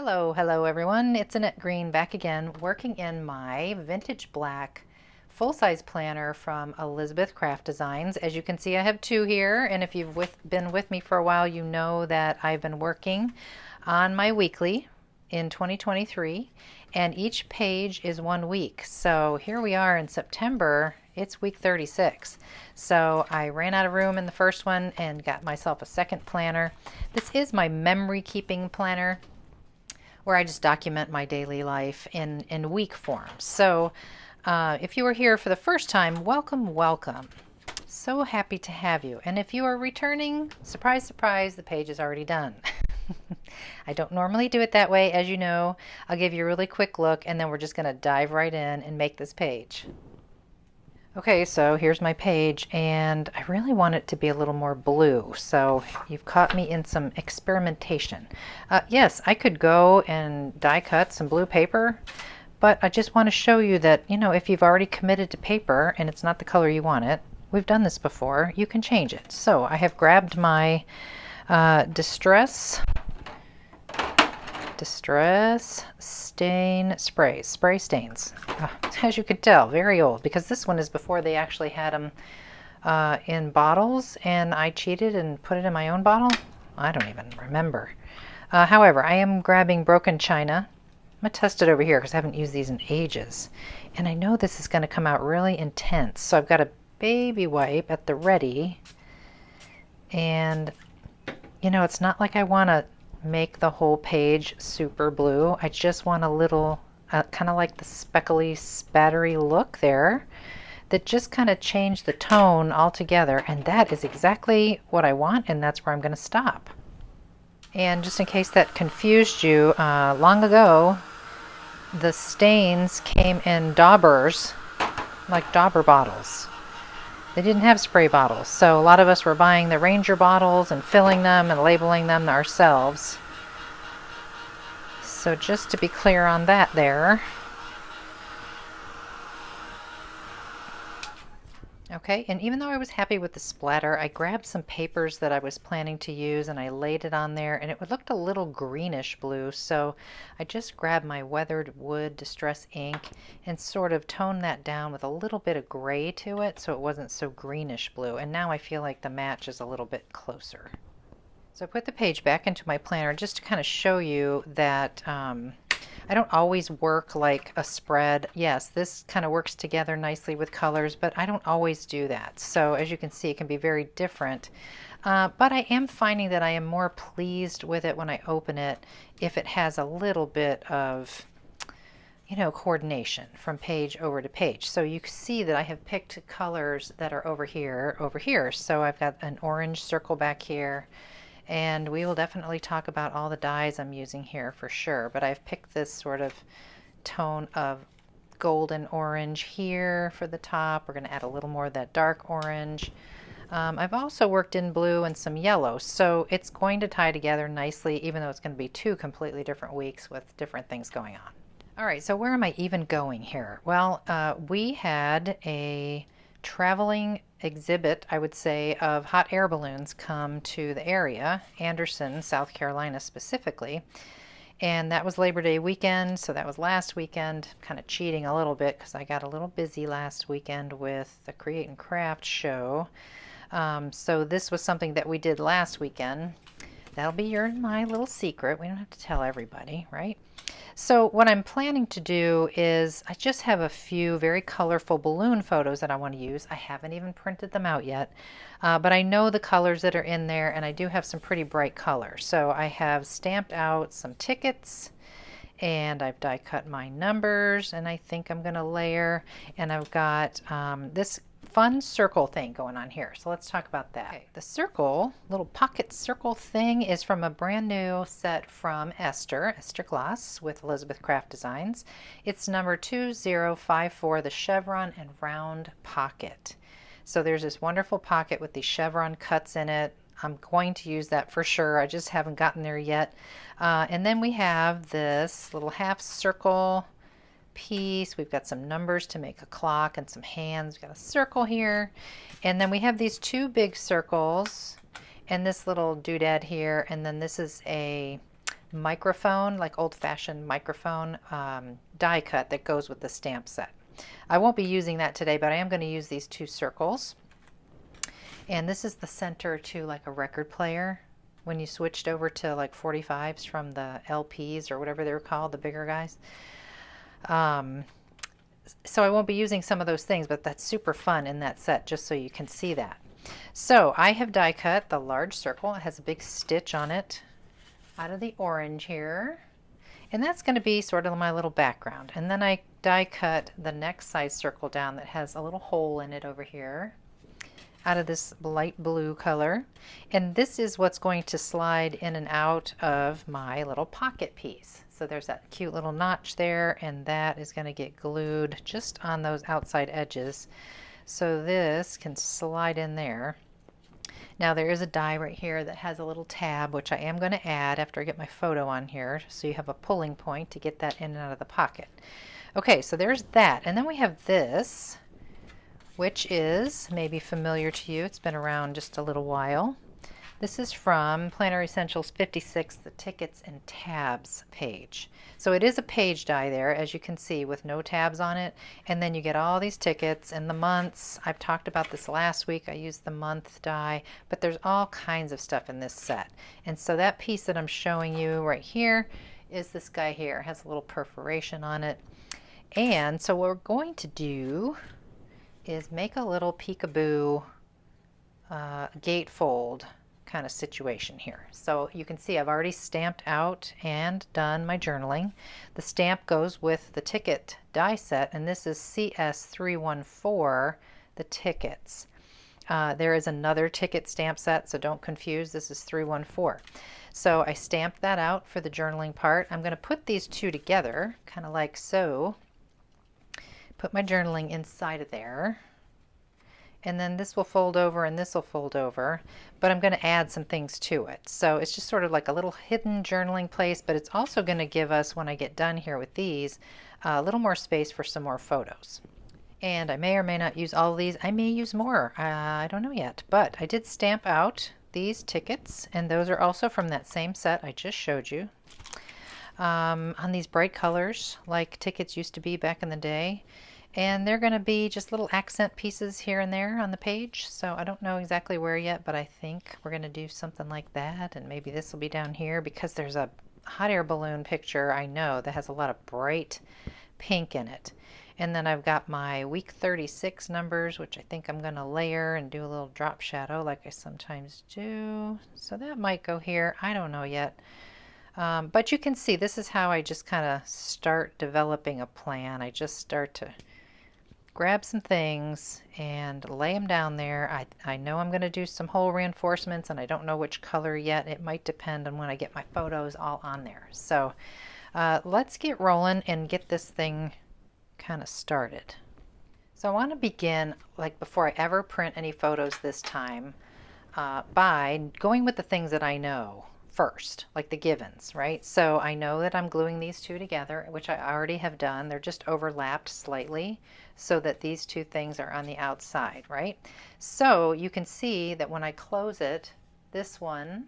Hello everyone. It's Annette Green back again, working in my vintage black full-size planner from Elizabeth Craft Designs. As you can see, I have two here, and if you've been with me for a while, you know that I've been working on my weekly in 2023, and each page is 1 week. So here we are in September. It's week 36. So I ran out of room in the first one and got myself a second planner. This is my memory keeping planner, where I just document my daily life in week form. So if you are here for the first time, welcome. So happy to have you. And if you are returning, surprise, surprise, the page is already done. I don't normally do it that way, as you know. I'll give you a really quick look, and then we're just going to dive right in and make this page. Okay, so here's my page, and I really want it to be a little more blue, so you've caught me in some experimentation. Yes, I could go and die cut some blue paper, but I just want to show you that, you know, if you've already committed to paper and it's not the color you want it, we've done this before, you can change it. So I have grabbed my Distress Stain Sprays, Spray Stains. As you could tell, very old, because this one is before they actually had them in bottles, and I cheated and put it in my own bottle. I don't even remember. However, I am grabbing Broken China. I'm going to test it over here because I haven't used these in ages. And I know this is going to come out really intense, so I've got a baby wipe at the ready. And, you know, it's not like I want to make the whole page super blue. I just want a little kind of like the speckly spattery look there that just kind of changed the tone altogether, and that is exactly what I want, and that's where I'm going to stop. And just in case that confused you, long ago the stains came in daubers, like dauber bottles. They didn't have spray bottles, so a lot of us were buying the Ranger bottles and filling them and labeling them ourselves. So just to be clear on that there. Okay, and even though I was happy with the splatter, I grabbed some papers that I was planning to use and I laid it on there, and it looked a little greenish blue, so I just grabbed my weathered wood distress ink and sort of toned that down with a little bit of gray to it so it wasn't so greenish blue, and now I feel like the match is a little bit closer. So I put the page back into my planner just to kind of show you that I don't always work like a spread. Yes, this kind of works together nicely with colors, but I don't always do that. So as you can see, it can be very different. But I am finding that I am more pleased with it when I open it if it has a little bit of, you know, coordination from page over to page. So you can see that I have picked colors that are over here. So I've got an orange circle back here. And we will definitely talk about all the dyes I'm using here for sure, but I've picked this sort of tone of golden orange here for the top. We're going to add a little more of that dark orange. I've also worked in blue and some yellow, so it's going to tie together nicely, even though it's going to be two completely different weeks with different things going on. All right, so where am I even going here? Well, we had a traveling exhibit, I would say, of hot air balloons come to the area, Anderson, South Carolina specifically, and that was Labor Day weekend, so that was last weekend. Kind of cheating a little bit because I got a little busy last weekend with the Create and Craft show, so this was something that we did last weekend. That'll be my little secret. We don't have to tell everybody, right? So what I'm planning to do is I just have a few very colorful balloon photos that I want to use. I haven't even printed them out yet, but I know the colors that are in there, and I do have some pretty bright colors. So I have stamped out some tickets, and I've die cut my numbers, and I think I'm going to layer, and I've got this fun circle thing going on here. So let's talk about that. Okay, the circle, little pocket circle thing, is from a brand new set from Esther Gloss with Elizabeth Craft Designs. It's number 2054, the chevron and round pocket. So there's this wonderful pocket with these chevron cuts in it. I'm going to use that for sure. I just haven't gotten there yet. And then we have this little half circle piece. We've got some numbers to make a clock and some hands. We've got a circle here, and then we have these two big circles and this little doodad here, and then this is a microphone, like old-fashioned microphone die cut that goes with the stamp set. I won't be using that today, but I am going to use these 2 circles. And this is the center to like a record player when you switched over to like 45s from the LPs or whatever they were called, the bigger guys. So I won't be using some of those things, but that's super fun in that set, just so you can see that. So I have die cut the large circle. It has a big stitch on it out of the orange here. And that's going to be sort of my little background. And then I die cut the next size circle down that has a little hole in it over here out of this light blue color. And this is what's going to slide in and out of my little pocket piece. So there's that cute little notch there, and that is going to get glued just on those outside edges. So this can slide in there. Now there is a die right here that has a little tab, which I am going to add after I get my photo on here, so you have a pulling point to get that in and out of the pocket. Okay, so there's that. And then we have this, which is maybe familiar to you. It's been around just a little while. This is from Planner Essentials 56, the Tickets and Tabs page. So it is a page die there, as you can see, with no tabs on it. And then you get all these tickets and the months. I've talked about this last week. I used the month die, but there's all kinds of stuff in this set. And so that piece that I'm showing you right here is this guy here. It has a little perforation on it. And so what we're going to do is make a little peekaboo gatefold kind of situation here. So you can see I've already stamped out and done my journaling. The stamp goes with the ticket die set, and this is CS314, the tickets. There is another ticket stamp set, so don't confuse. This is 314. So I stamped that out for the journaling part. I'm going to put these 2 together, kind of like so. Put my journaling inside of there. And then this will fold over and this will fold over, but I'm going to add some things to it. So it's just sort of like a little hidden journaling place, but it's also going to give us, when I get done here with these, a little more space for some more photos. And I may or may not use all of these. I may use more. I don't know yet, but I did stamp out these tickets, and those are also from that same set I just showed you. On these bright colors, like tickets used to be back in the day. And they're going to be just little accent pieces here and there on the page. So I don't know exactly where yet, but I think we're going to do something like that. And maybe this will be down here because there's a hot air balloon picture I know that has a lot of bright pink in it. And then I've got my week 36 numbers, which I think I'm going to layer and do a little drop shadow like I sometimes do. So that might go here. I don't know yet. But you can see this is how I just kind of start developing a plan. I just start to grab some things and lay them down there. I know I'm going to do some hole reinforcements, and I don't know which color yet. It might depend on when I get my photos all on there. So let's get rolling and get this thing kind of started. So I want to begin, like before I ever print any photos this time, by going with the things that I know first, like the givens, right? So I know that I'm gluing these 2 together, which I already have done. They're just overlapped slightly so that these 2 things are on the outside, right? So you can see that when I close it, this one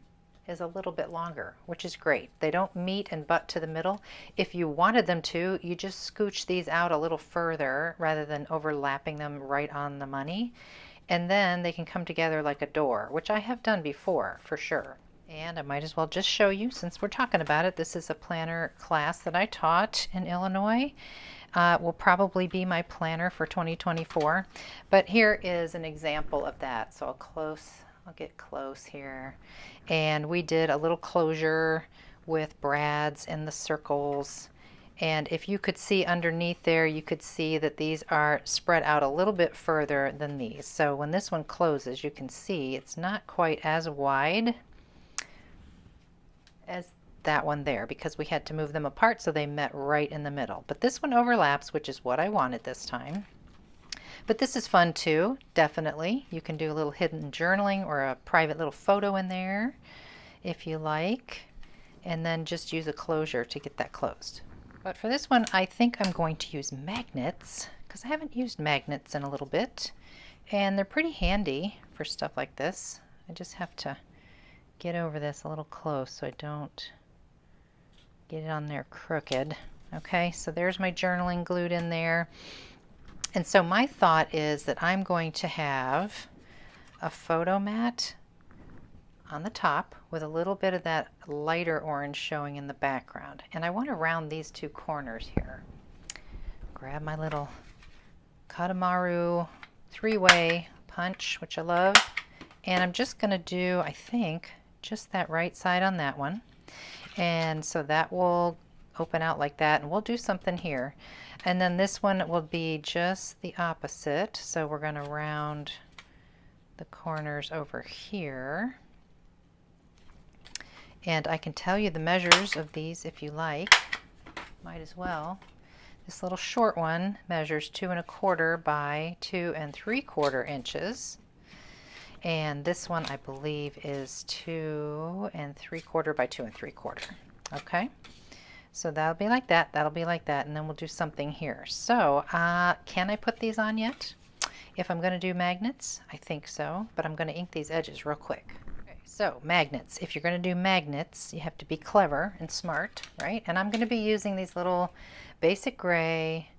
is a little bit longer, which is great. They don't meet and butt to the middle. If you wanted them to, you just scooch these out a little further rather than overlapping them right on the money. And then they can come together like a door, which I have done before for sure. And I might as well just show you, since we're talking about it, this is a planner class that I taught in Illinois. Will probably be my planner for 2024. But here is an example of that. So I'll get close here. And we did a little closure with brads and the circles. And if you could see underneath there, you could see that these are spread out a little bit further than these. So when this one closes, you can see it's not quite as wide as that one there, because we had to move them apart so they met right in the middle. But this one overlaps, which is what I wanted this time. But this is fun too, definitely. You can do a little hidden journaling or a private little photo in there if you like, and then just use a closure to get that closed. But for this one, I think I'm going to use magnets, because I haven't used magnets in a little bit, and they're pretty handy for stuff like this. I just have to get over this a little close so I don't get it on there crooked. Okay, so there's my journaling glued in there. And so my thought is that I'm going to have a photo mat on the top with a little bit of that lighter orange showing in the background. And I want to round these two corners here. Grab my little Katamaru three-way punch, which I love. And I'm just going to do, I think, just that right side on that one. And so that will open out like that, and we'll do something here. And then this one will be just the opposite. So we're going to round the corners over here. And I can tell you the measures of these if you like. Might as well. This little short one measures 2 1/4 by 2 3/4 inches. And this one I believe is 2 3/4 by 2 3/4. Okay. So that'll be like that, that'll be like that, and then we'll do something here. So can I put these on yet? If I'm going to do magnets, I think so, but I'm going to ink these edges real quick. Okay, so magnets. If you're going to do magnets, you have to be clever and smart, right? And I'm going to be using these little basic gray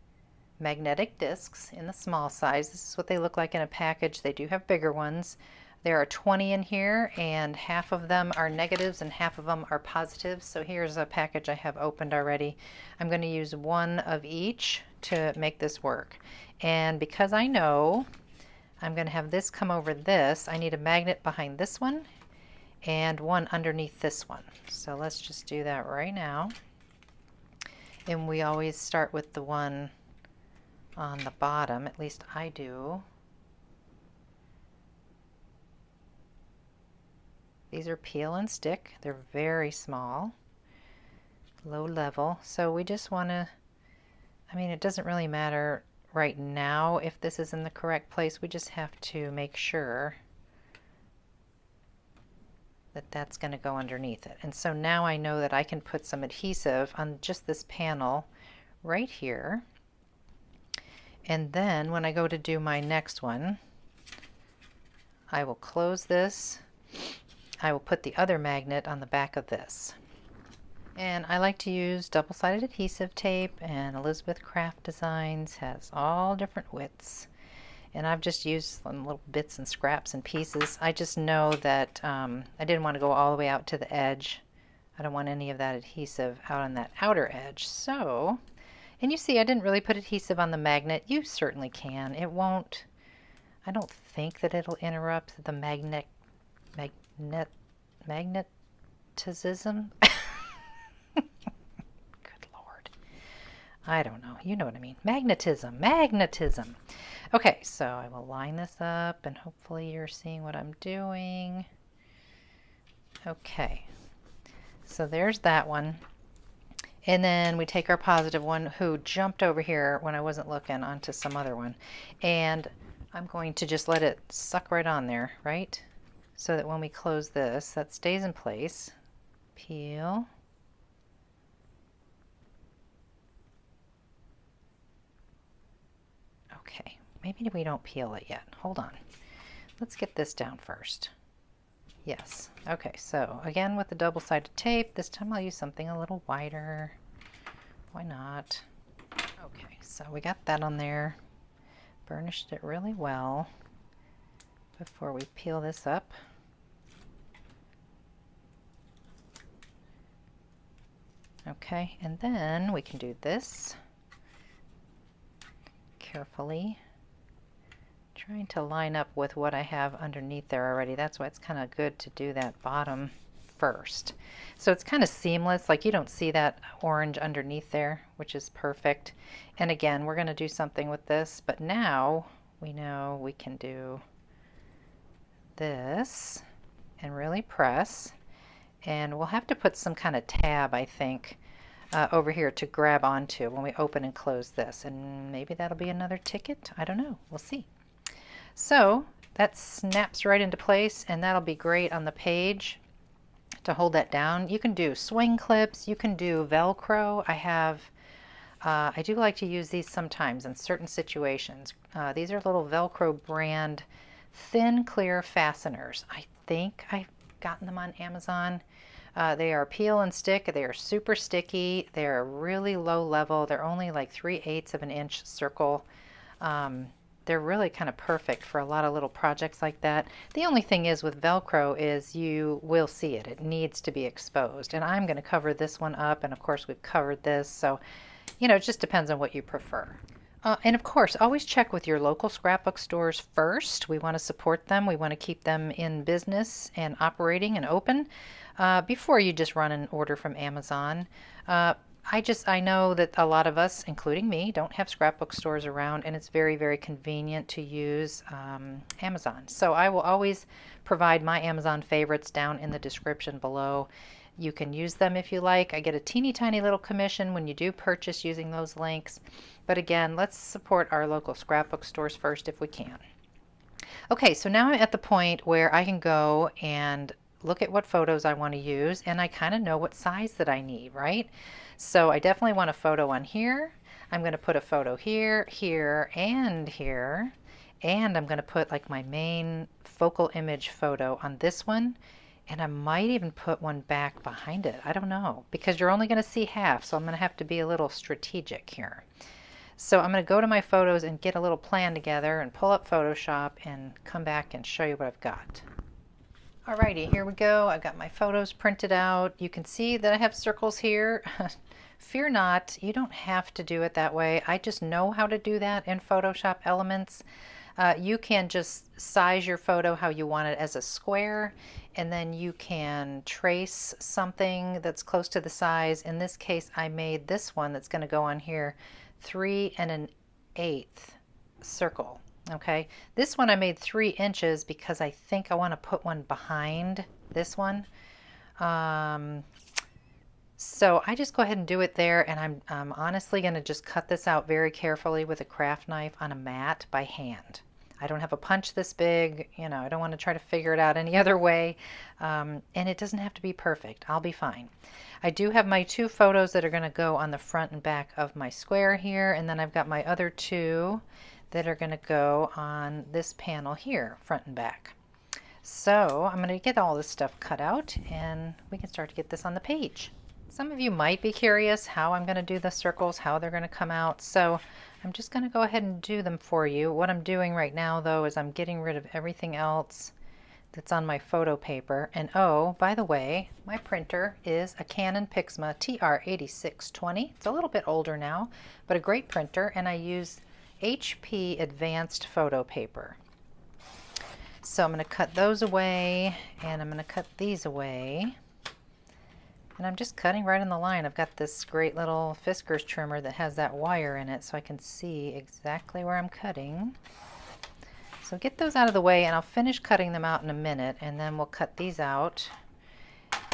magnetic discs in the small size. This is what they look like in a package. They do have bigger ones. There are 20 in here, and half of them are negatives and half of them are positives. So here's a package I have opened already. I'm going to use one of each to make this work. And because I know I'm going to have this come over this, I need a magnet behind this one and one underneath this one. So let's just do that right now. And we always start with the one on the bottom, at least I do. These are peel and stick. They're very small, low level. So we just want to, I mean, it doesn't really matter right now if this is in the correct place. We just have to make sure that that's going to go underneath it. And so now I know that I can put some adhesive on just this panel right here. And then when I go to do my next one, I will close this. I will put the other magnet on the back of this. And I like to use double-sided adhesive tape, and Elizabeth Craft Designs has all different widths. And I've just used some little bits and scraps and pieces. I just know that I didn't want to go all the way out to the edge. I don't want any of that adhesive out on that outer edge. So, and you see I didn't really put adhesive on the magnet. You certainly can. It won't, I don't think that it'll interrupt the magnetism. Good Lord. I don't know. You know what I mean. Magnetism. Magnetism. Okay, so I will line this up and hopefully you're seeing what I'm doing. Okay. So there's that one. And then we take our positive one who jumped over here when I wasn't looking onto some other one. And I'm going to just let it suck right on there, right? So that when we close this, that stays in place. Peel. Okay, maybe we don't peel it yet. Hold on. Let's get this down first. Yes. Okay, so again with the double-sided tape, this time I'll use something a little wider. Why not? Okay, so we got that on there. Burnished it really well before we peel this up. Okay, and then we can do this carefully, trying to line up with what I have underneath there already. That's why it's kind of good to do that bottom first. So it's kind of seamless, like you don't see that orange underneath there, which is perfect. And again, we're going to do something with this, but now we know we can do this and really press. And we'll have to put some kind of tab, I think, over here to grab onto when we open and close this. And maybe that'll be another ticket. I don't know. We'll see. So that snaps right into place, and that'll be great on the page to hold that down. You can do swing clips. You can do Velcro. I do like to use these sometimes in certain situations. These are little Velcro brand thin clear fasteners. I think I've gotten them on Amazon. They are peel and stick. They are super sticky. They're really low level. They're only like 3/8 of an inch circle. They're really kind of perfect for a lot of little projects like that. The only thing is with Velcro is you will see it. It needs to be exposed. And I'm going to cover this one up. And of course we've covered this. So, you know, it just depends on what you prefer. And of course, always check with your local scrapbook stores first. We want to support them. We want to keep them in business and operating and open before you just run an order from Amazon. I know that a lot of us, including me, don't have scrapbook stores around, and it's very, very convenient to use Amazon. So I will always provide my Amazon favorites down in the description below. You can use them if you like. I get a teeny tiny little commission when you do purchase using those links. But again, let's support our local scrapbook stores first if we can. Okay, so now I'm at the point where I can go and look at what photos I want to use, and I kind of know what size that I need, right? So I definitely want a photo on here. I'm going to put a photo here, here, and here. And I'm going to put like my main focal image photo on this one. And I might even put one back behind it. I don't know, because you're only going to see half, so I'm going to have to be a little strategic here. So I'm going to go to my photos and get a little plan together and pull up Photoshop and come back and show you what I've got. Alrighty, here we go. I've got my photos printed out. You can see that I have circles here. Fear not, you don't have to do it that way. I just know how to do that in Photoshop Elements. You can just size your photo how you want it as a square, and then you can trace something that's close to the size. In this case, I made this one that's going to go on here 3 1/8 circle. Okay, this one I made 3 inches because I think I want to put one behind this one. So I just go ahead and do it there, and I'm honestly going to just cut this out very carefully with a craft knife on a mat by hand. I don't have a punch this big, you know, I don't want to try to figure it out any other way, and it doesn't have to be perfect. I'll be fine. I do have my 2 photos that are going to go on the front and back of my square here, and then I've got my other 2 that are going to go on this panel here, front and back. So I'm going to get all this stuff cut out, and we can start to get this on the page. Some of you might be curious how I'm going to do the circles, how they're going to come out. So I'm just going to go ahead and do them for you. What I'm doing right now, though, is I'm getting rid of everything else that's on my photo paper. And oh, by the way, my printer is a Canon Pixma TR8620. It's a little bit older now, but a great printer, and I use HP Advanced Photo Paper. So I'm going to cut those away, and I'm going to cut these away. And I'm just cutting right on the line. I've got this great little Fiskars trimmer that has that wire in it, so I can see exactly where I'm cutting. So get those out of the way, and I'll finish cutting them out in a minute, and then we'll cut these out.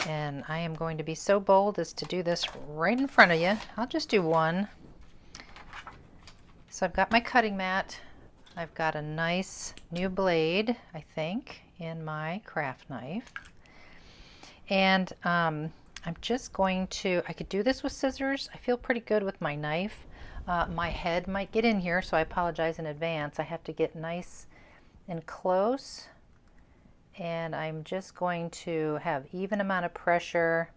And I am going to be so bold as to do this right in front of you. I'll just do one. So I've got my cutting mat. I've got a nice new blade, I think, in my craft knife. And I'm just going to, I could do this with scissors. I feel pretty good with my knife. My head might get in here, so I apologize in advance. I have to get nice and close. And I'm just going to have even amount of pressure.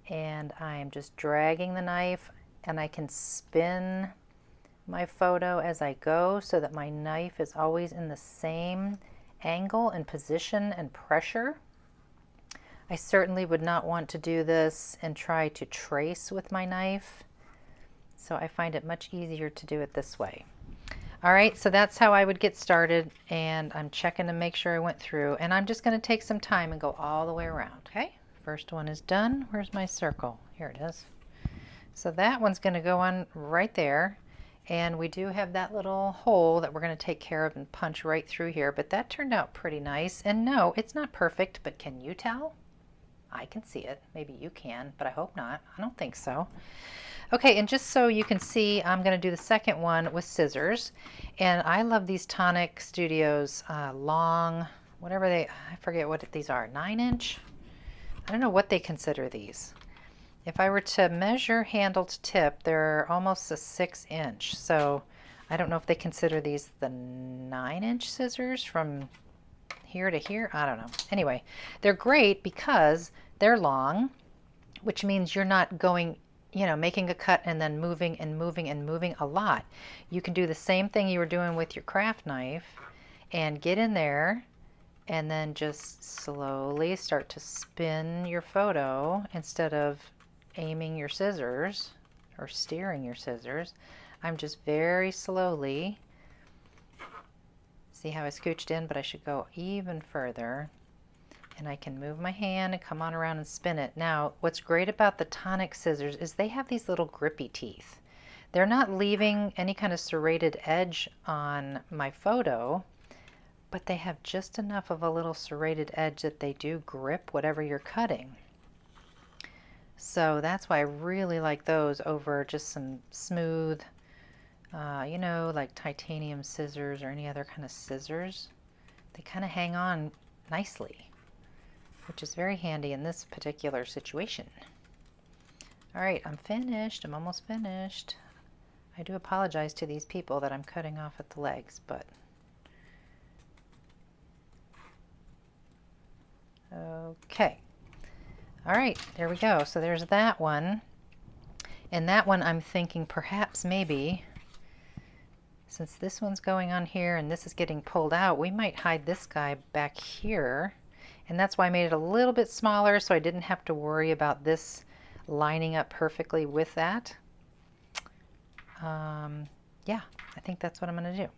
And I'm just dragging the knife, and I can spin my photo as I go so that my knife is always in the same angle and position and pressure. I certainly would not want to do this and try to trace with my knife, so I find it much easier to do it this way. Alright, so that's how I would get started, and I'm checking to make sure I went through, and I'm just going to take some time and go all the way around. Okay, first one is done. Where's my circle? Here it is. So that one's going to go on right there. And we do have that little hole that we're going to take care of and punch right through here, but that turned out pretty nice. And no, it's not perfect, but can you tell? I can see it. Maybe you can, but I hope not. I don't think so. Okay, and just so you can see, I'm going to do the second one with scissors. And I love these Tonic Studios long, whatever they, I forget what these are, 9-inch? I don't know what they consider these. If I were to measure handle to tip, they're almost a 6-inch. So I don't know if they consider these the 9-inch scissors from here to here. I don't know. Anyway, they're great because they're long, which means you're not going, making a cut and then moving and moving and moving a lot. You can do the same thing you were doing with your craft knife and get in there and then just slowly start to spin your photo instead of aiming your scissors or steering your scissors. I'm just very slowly, see how I scooched in, but I should go even further, and I can move my hand and come on around and spin it. Now, what's great about the tonic scissors is they have these little grippy teeth. They're not leaving any kind of serrated edge on my photo, but they have just enough of a little serrated edge that they do grip whatever you're cutting. So that's why I really like those over just some smooth, like titanium scissors or any other kind of scissors. They kind of hang on nicely, which is very handy in this particular situation. All right, I'm finished. I'm almost finished. I do apologize to these people that I'm cutting off at the legs, but okay. All right, there we go. So there's that one. And that one I'm thinking perhaps maybe, since this one's going on here and this is getting pulled out, we might hide this guy back here. And that's why I made it a little bit smaller so I didn't have to worry about this lining up perfectly with that. Yeah, I think that's what I'm going to do.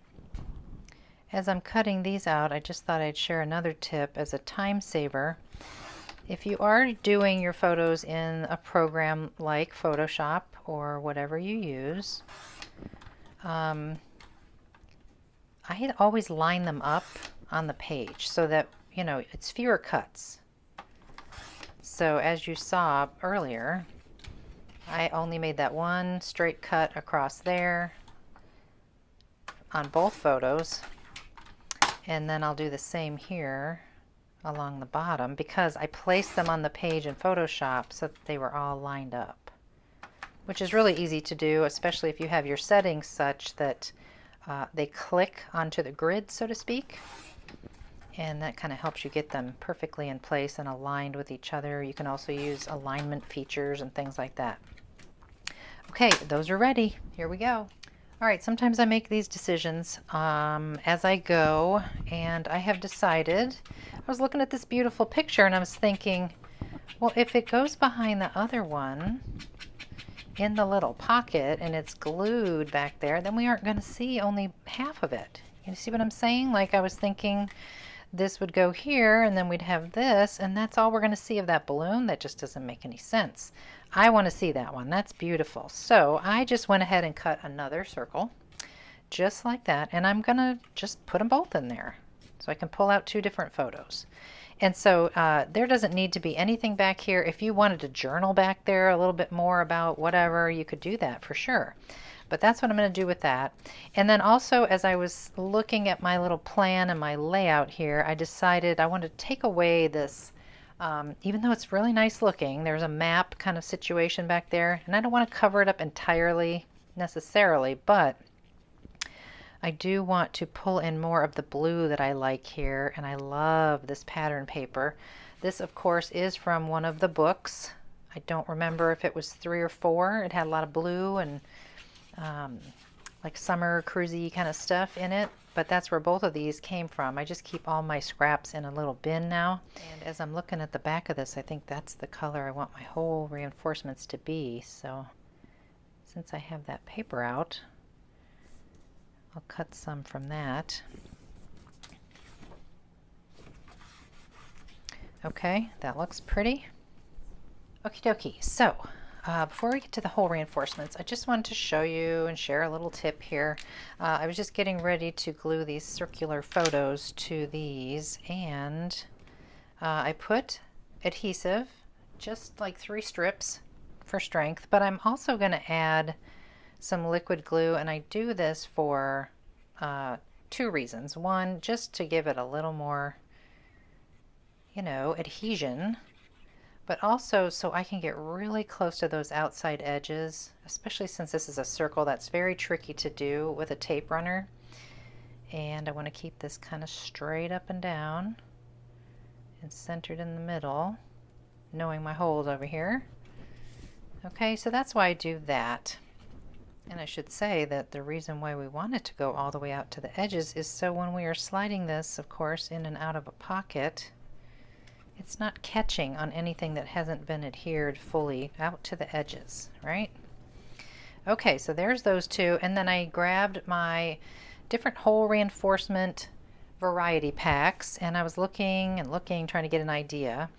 As I'm cutting these out, I just thought I'd share another tip as a time saver. If you are doing your photos in a program like Photoshop or whatever you use, I always line them up on the page so that, it's fewer cuts. So as you saw earlier, I only made that one straight cut across there on both photos, and then I'll do the same here along the bottom because I placed them on the page in Photoshop so that they were all lined up, which is really easy to do, especially if you have your settings such that they click onto the grid, so to speak, and that kind of helps you get them perfectly in place and aligned with each other. You can also use alignment features and things like that. Okay, those are ready. Here we go. All right, sometimes I make these decisions as I go, and I have decided, I was looking at this beautiful picture and I was thinking, well, if it goes behind the other one in the little pocket and it's glued back there, then we aren't going to see only half of it. You see what I'm saying? Like I was thinking this would go here and then we'd have this, and that's all we're going to see of that balloon. That just doesn't make any sense. I want to see that one. That's beautiful. So I just went ahead and cut another circle just like that, and I'm going to just put them both in there so I can pull out two different photos. And so there doesn't need to be anything back here. If you wanted to journal back there a little bit more about whatever, you could do that for sure. But that's what I'm going to do with that. And then also, as I was looking at my little plan and my layout here, I decided I wanted to take away this, even though it's really nice looking, there's a map kind of situation back there, and I don't want to cover it up entirely necessarily, but I do want to pull in more of the blue that I like here, and I love this pattern paper. This, of course, is from one of the books. I don't remember if it was 3 or 4. It had a lot of blue and like summer cruisy kind of stuff in it, but that's where both of these came from. I just keep all my scraps in a little bin now, and as I'm looking at the back of this, I think that's the color I want my whole reinforcements to be. So since I have that paper out, I'll cut some from that. Okay, that looks pretty. Okie dokie. So before we get to the whole reinforcements, I just wanted to show you and share a little tip here. I was just getting ready to glue these circular photos to these, and I put adhesive, just like 3 strips for strength, but I'm also going to add some liquid glue, and I do this for 2 reasons. One, just to give it a little more, adhesion, but also so I can get really close to those outside edges, especially since this is a circle that's very tricky to do with a tape runner. And I want to keep this kind of straight up and down and centered in the middle. knowing my holes over here. Okay, so that's why I do that. And I should say that the reason why we want it to go all the way out to the edges is so when we are sliding this, of course, in and out of a pocket, it's not catching on anything that hasn't been adhered fully out to the edges, right? Okay, so there's those two, and then I grabbed my different hole reinforcement variety packs, and I was looking and looking, trying to get an idea,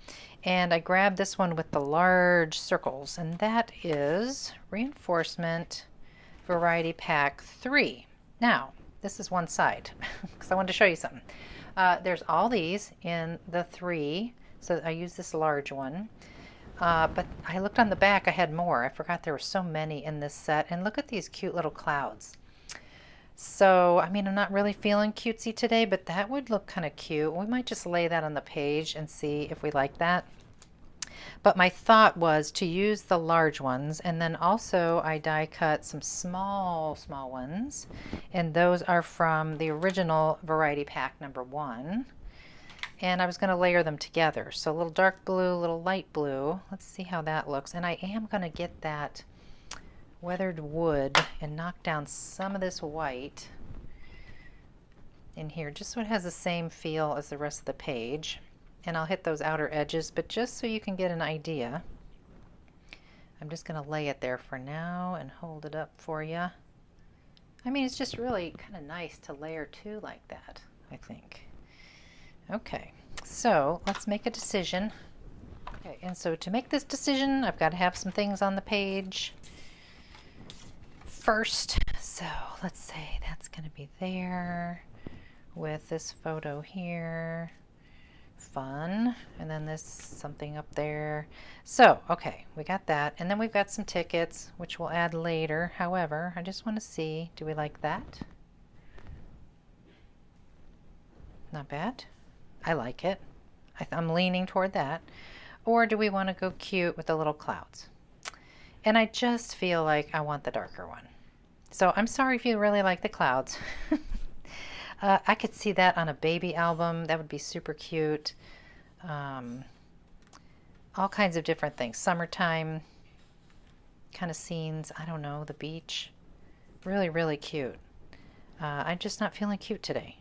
and I grabbed this one with the large circles, and that is Reinforcement Variety Pack 3. Now, this is one side, because I wanted to show you something. There's all these in the 3, so I use this large one. But I looked on the back, I had more. I forgot there were so many in this set. And look at these cute little clouds. So, I mean, I'm not really feeling cutesy today, but that would look kind of cute. We might just lay that on the page and see if we like that. But my thought was to use the large ones, and then also I die cut some small ones. And those are from the original variety pack number 1. And I was going to layer them together. So a little dark blue, a little light blue. Let's see how that looks. And I am going to get that weathered wood and knock down some of this white in here, just so it has the same feel as the rest of the page. And I'll hit those outer edges, but just so you can get an idea, I'm just going to lay it there for now and hold it up for you. I mean, it's just really kind of nice to layer two like that, I think. Okay, so let's make a decision. Okay, and so to make this decision, I've got to have some things on the page first. So let's say that's going to be there with this photo here. Fun. And then this something up there. So, okay, we got that. And then we've got some tickets, which we'll add later. However, I just want to see, do we like that? Not bad. I like it. I'm leaning toward that. Or do we want to go cute with the little clouds? And I just feel like I want the darker one. So I'm sorry if you really like the clouds. I could see that on a baby album. That would be super cute. All kinds of different things. Summertime kind of scenes. I don't know. The beach. Really, really cute. I'm just not feeling cute today.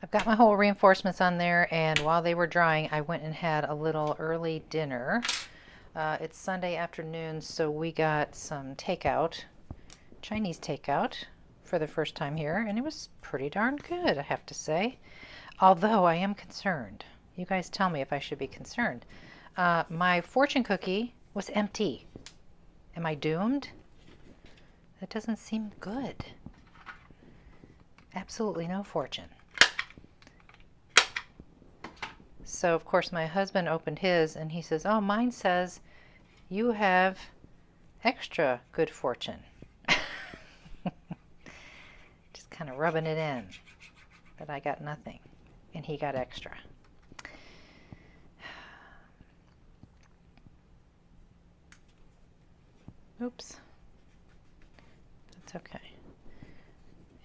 I've got my whole reinforcements on there, and while they were drying, I went and had a little early dinner. It's Sunday afternoon, so we got some takeout, Chinese takeout, for the first time here, and it was pretty darn good, I have to say. Although I am concerned. You guys tell me if I should be concerned. My fortune cookie was empty. Am I doomed? That doesn't seem good. Absolutely no fortune. So, of course, my husband opened his, and he says, oh, mine says you have extra good fortune. Just kind of rubbing it in that I got nothing, and he got extra. Oops. That's okay.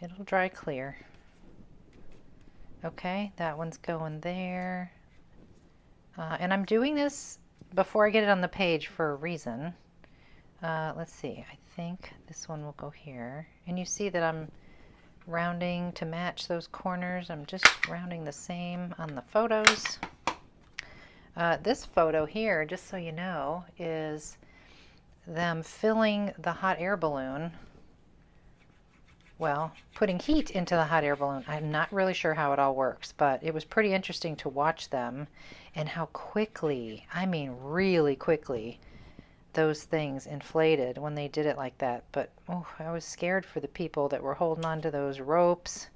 It'll dry clear. Okay, that one's going there. And I'm doing this before I get it on the page for a reason. Let's see, I think this one will go here. And you see that I'm rounding to match those corners. I'm just rounding the same on the photos. This photo here, just so you know, is them filling the hot air balloon. Well, putting heat into the hot air balloon. I'm not really sure how it all works, but it was pretty interesting to watch them and how quickly, I mean really quickly, those things inflated when they did it like that. But oh, I was scared for the people that were holding on to those ropes,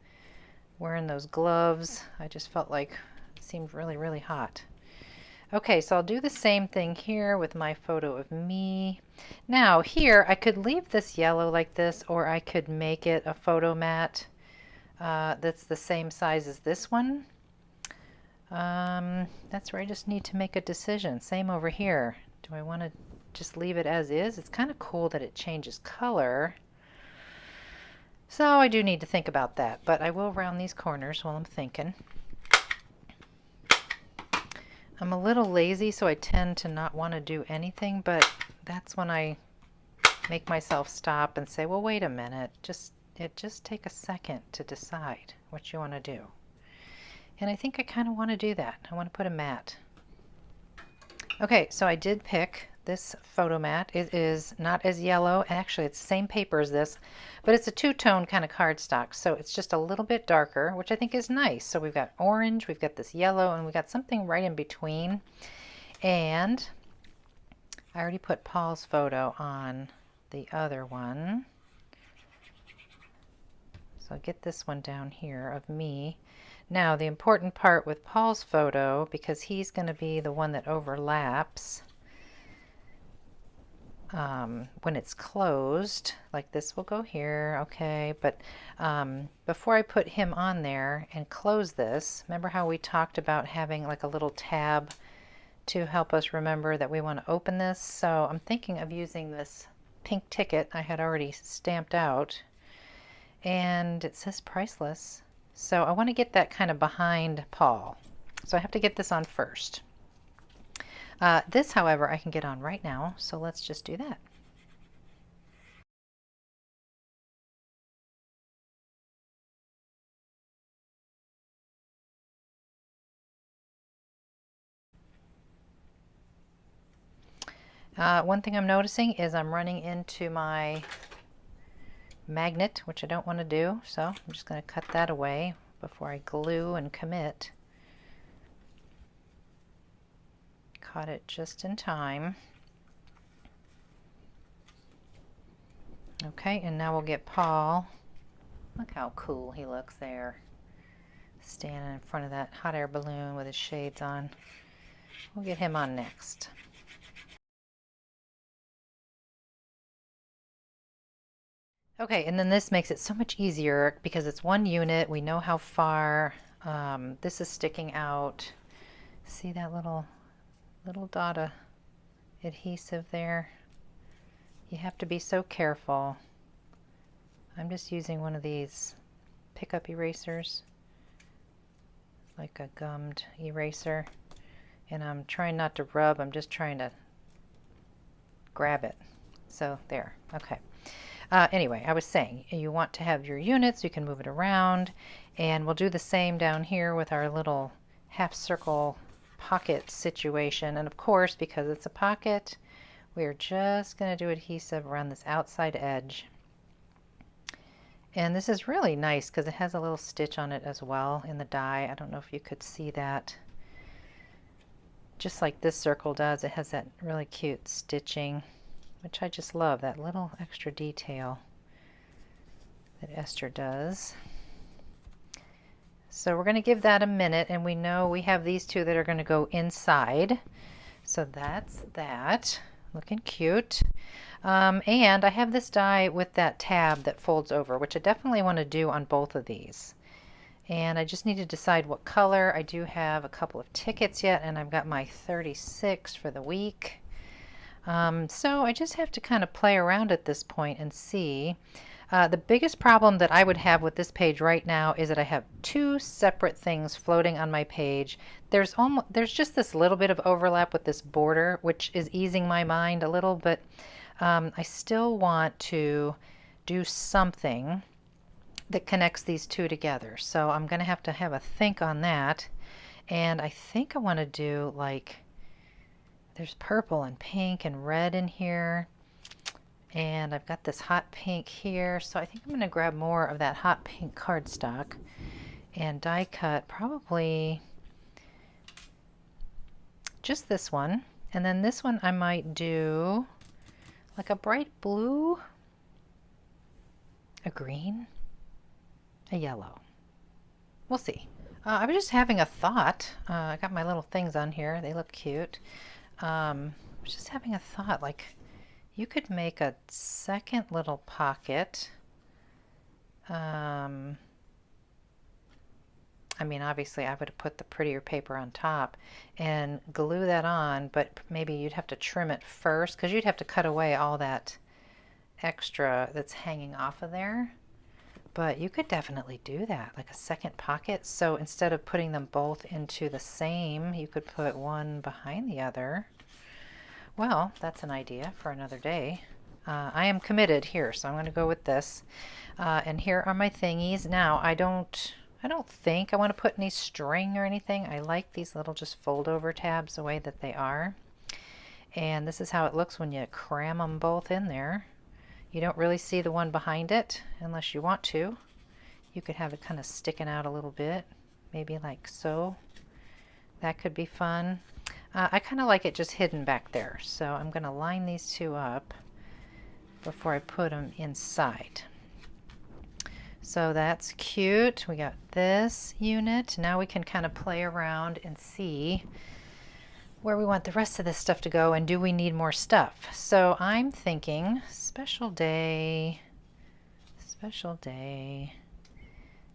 wearing those gloves. I just felt like it seemed really, really hot. Okay, so I'll do the same thing here with my photo of me. Now here, I could leave this yellow like this, or I could make it a photo mat that's the same size as this one. That's where I just need to make a decision. Same over here. Do I want to just leave it as is? It's kind of cool that it changes color. So I do need to think about that, but I will round these corners while I'm thinking. I'm a little lazy, so I tend to not want to do anything, but that's when I make myself stop and say, well, wait a minute, just take a second to decide what you want to do. And I think I kind of want to do that. I want to put a mat. Okay, so I did pick this photo mat. It is not as yellow. Actually, it's the same paper as this, but it's a two-tone kind of cardstock. So it's just a little bit darker, which I think is nice. So we've got orange, we've got this yellow, and we've got something right in between. And I already put Paul's photo on the other one. So I'll get this one down here of me. Now the important part with Paul's photo, because he's going to be the one that overlaps when it's closed, like this will go here, okay, but before I put him on there and close this, remember how we talked about having like a little tab to help us remember that we want to open this? So I'm thinking of using this pink ticket I had already stamped out, and it says priceless. So I want to get that kind of behind Paul. So I have to get this on first. This, however, I can get on right now, so let's just do that. One thing I'm noticing is I'm running into my magnet, which I don't want to do, so I'm just going to cut that away before I glue and commit. Caught it just in time. Okay, and now we'll get Paul. Look how cool he looks there, standing in front of that hot air balloon with his shades on. We'll get him on next. Okay, and then this makes it so much easier because it's one unit. We know how far this is sticking out. See that little dot of adhesive there? You have to be so careful. I'm just using one of these pickup erasers, like a gummed eraser, and I'm trying not to rub, I'm just trying to grab it. So there, okay. Anyway, I was saying you want to have your units, you can move it around, and we'll do the same down here with our little half circle pocket situation. And of course, because it's a pocket, we're just going to do adhesive around this outside edge. And this is really nice because it has a little stitch on it as well in the die. I don't know if you could see that. Just like this circle does, it has that really cute stitching, which I just love, that little extra detail that Esther does. So we're going to give that a minute, and we know we have these two that are going to go inside. So that's that. Looking cute. And I have this die with that tab that folds over, which I definitely want to do on both of these. And I just need to decide what color. I do have a couple of tickets yet, and I've got my 36 for the week. So I just have to kind of play around at this point and see. The biggest problem that I would have with this page right now is that I have two separate things floating on my page. There's just this little bit of overlap with this border, which is easing my mind a little, but I still want to do something that connects these two together. So I'm going to have a think on that. And I think I want to do like, there's purple and pink and red in here. And I've got this hot pink here. So I think I'm going to grab more of that hot pink cardstock and die cut probably just this one. And then this one I might do like a bright blue, a green, a yellow. We'll see. I was just having a thought. I got my little things on here. They look cute. I was just having a thought, like you could make a second little pocket. I mean, obviously I would have put the prettier paper on top and glue that on, but maybe you'd have to trim it first because you'd have to cut away all that extra that's hanging off of there. But you could definitely do that, like a second pocket. So instead of putting them both into the same, you could put one behind the other. Well, that's an idea for another day. I am committed here, so I'm going to go with this. And here are my thingies. Now, I don't think I want to put any string or anything. I like these little just fold over tabs the way that they are. And this is how it looks when you cram them both in there. You don't really see the one behind it unless you want to. You could have it kind of sticking out a little bit, maybe like so. That could be fun. I kind of like it just hidden back there, so I'm going to line these two up before I put them inside. So that's cute. We got this unit. Now we can kind of play around and see where we want the rest of this stuff to go, and do we need more stuff? So I'm thinking special day,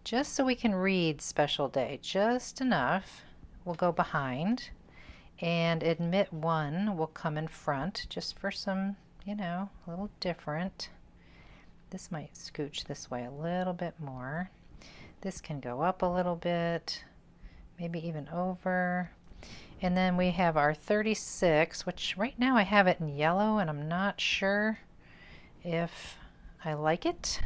just so we can read special day, just enough will go behind, and admit one will come in front, just for some, you know, a little different. This might scooch this way a little bit more. This can go up a little bit, maybe even over. And then we have our 36, which right now I have it in yellow, and I'm not sure if I like it.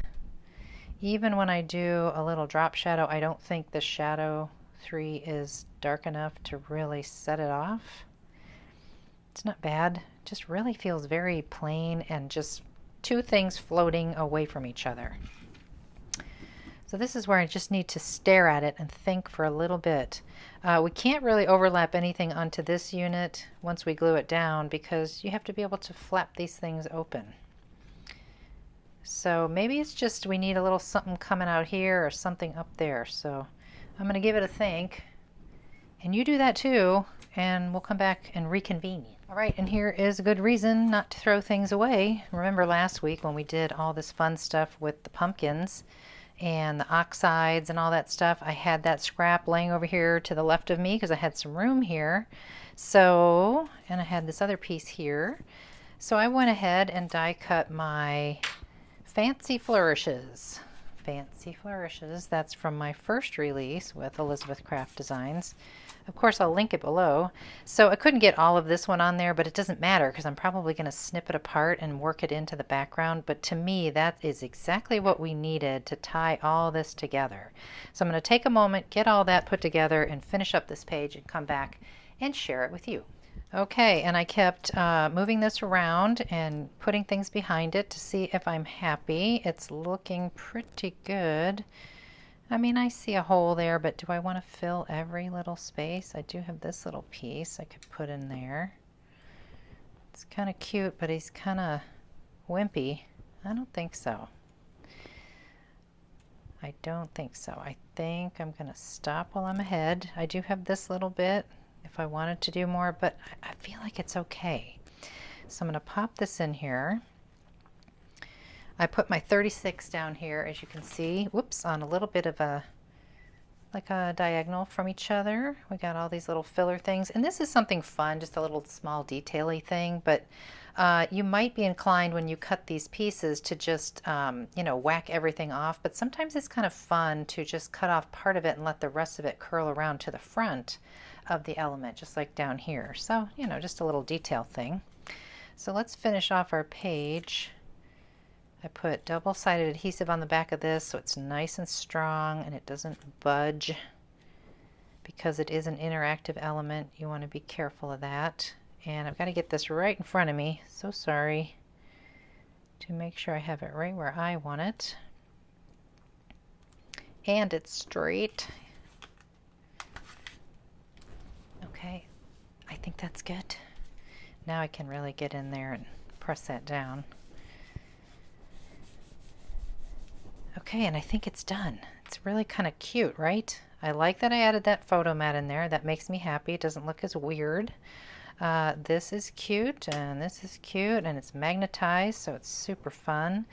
Even when I do a little drop shadow, I don't think the shadow 3 is dark enough to really set it off. It's not bad, it just really feels very plain and just two things floating away from each other. So this is where I just need to stare at it and think for a little bit. We can't really overlap anything onto this unit once we glue it down, because you have to be able to flap these things open. So maybe it's just we need a little something coming out here or something up there. So I'm going to give it a think, and you do that too, and we'll come back and reconvene. All right, and here is a good reason not to throw things away. Remember last week when we did all this fun stuff with the pumpkins and the oxides and all that stuff, I had that scrap laying over here to the left of me because I had some room here. So, and I had this other piece here. So I went ahead and die cut my Fancy Flourishes. Fancy Flourishes, that's from my first release with Elizabeth Craft Designs. Of course, I'll link it below. So I couldn't get all of this one on there, but it doesn't matter because I'm probably going to snip it apart and work it into the background. But to me, that is exactly what we needed to tie all this together. So I'm going to take a moment, get all that put together, and finish up this page and come back and share it with you. Okay, and I kept moving this around and putting things behind it to see if I'm happy. It's looking pretty good. I mean, I see a hole there, but do I want to fill every little space? I do have this little piece I could put in there. It's kind of cute, but he's kind of wimpy. I don't think so. I don't think so. I think I'm going to stop while I'm ahead. I do have this little bit if I wanted to do more, but I feel like it's okay. So I'm going to pop this in here. I put my 36 down here, as you can see, whoops, on a little bit of a, like a diagonal from each other. We got all these little filler things, and this is something fun, just a little small detail-y thing, but you might be inclined when you cut these pieces to just, you know, whack everything off, but sometimes it's kind of fun to just cut off part of it and let the rest of it curl around to the front of the element, just like down here. So, you know, just a little detail thing. So let's finish off our page. I put double-sided adhesive on the back of this so it's nice and strong and it doesn't budge. Because it is an interactive element, you want to be careful of that. And I've got to get this right in front of me, so sorry, to make sure I have it right where I want it. And it's straight. Okay, I think that's good. Now I can really get in there and press that down. Okay, and I think it's done. It's really kind of cute, right? I like that I added that photo mat in there. That makes me happy. It doesn't look as weird. This is cute, and this is cute, and it's magnetized, so it's super fun.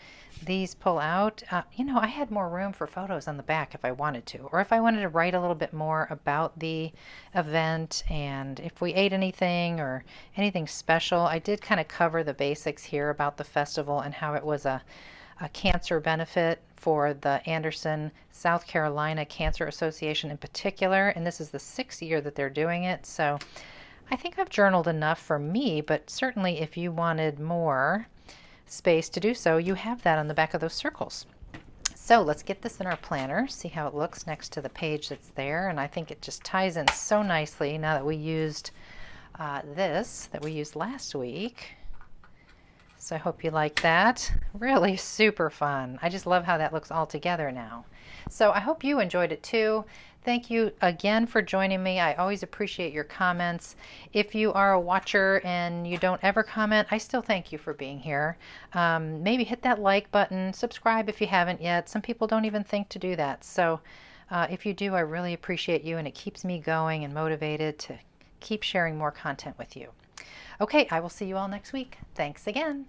These pull out. You know, I had more room for photos on the back if I wanted to, or if I wanted to write a little bit more about the event, and if we ate anything or anything special. I did kind of cover the basics here about the festival and how it was a a cancer benefit for the Anderson, South Carolina Cancer Association in particular, and this is the 6th year that they're doing it. So I think I've journaled enough for me, but certainly if you wanted more space to do so, you have that on the back of those circles. So let's get this in our planner, see how it looks next to the page that's there, and I think it just ties in so nicely now that we used this that we used last week. So I hope you like that. Really super fun. I just love how that looks all together now. So I hope you enjoyed it too. Thank you again for joining me. I always appreciate your comments. If you are a watcher and you don't ever comment, I still thank you for being here. Maybe hit that like button, subscribe if you haven't yet. Some people don't even think to do that. So if you do, I really appreciate you, and it keeps me going and motivated to keep sharing more content with you. Okay, I will see you all next week. Thanks again.